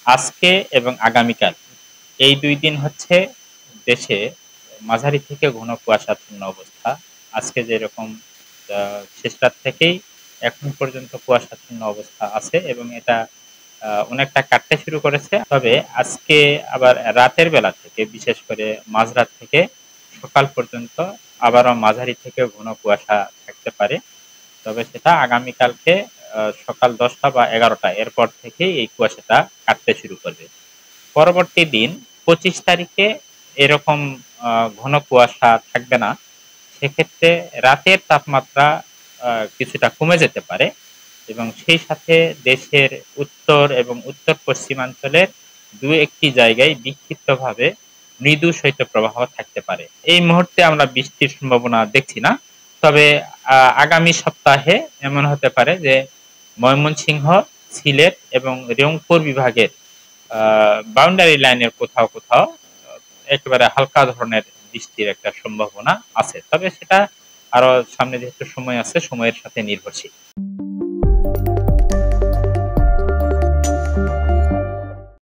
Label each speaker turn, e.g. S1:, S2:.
S1: আজকে এবং আগামীকাল এই ২ দিন হচ্ছে দেশে মাঝারি থেকে ঘন কুয়াশাচ্ছন্ন অবস্থা। আজকে যেরকম আ শেষ রাত থেকেই এখন পর্যন্ত কুয়াশাচ্ছন্ন অবস্থা আছে এবং এটা অনেকটা কাটতে শুরু করেছে। তবে আজকে আবার রাতের বেলা থেকে বিশেষ করে মাঝরাত থেকে সকাল পর্যন্ত আবারও মাঝারি থেকে ঘন কুয়াশা থাকতে পারে। তবে সেটা আগামীকালকে সকাল ১০টা বা ১১টা এরপর থেকেই এই কুয়াশাটা কাটতে শুরু করবে। পরবর্তী দিন ২৫ তারিখে এরকম আ ঘন কুয়াশা থাকবে না। সেক্ষেত্রে রাতের তাপমাত্রা আ কিছুটা কমে যেতে পারে এবং সেই সাথে দেশের উত্তর এবং উত্তর-পশ্চিমাঞ্চলের ২-১ টি জায়গায় বিক্ষিপ্তভাবে মৃদু শৈত্যপ্রবাহ থাকতে পারে। এই মুহূর্তে আমরা বৃষ্টির সম্ভাবনা দেখছি না। তবে আগামী সপ্তাহে এমন হতে পারে যে ময়মনসিংহ, সিলেট এবং রংপুর বিভাগের আ বাউন্ডারি লাইনের কোথাও একেবারে হালকা ধরনের বৃষ্টির একটা সম্ভাবনা আছে। তবে সেটা আরো সামনে যেহেতু সময় আছে, সময়ের সাথে নির্ভরশীল।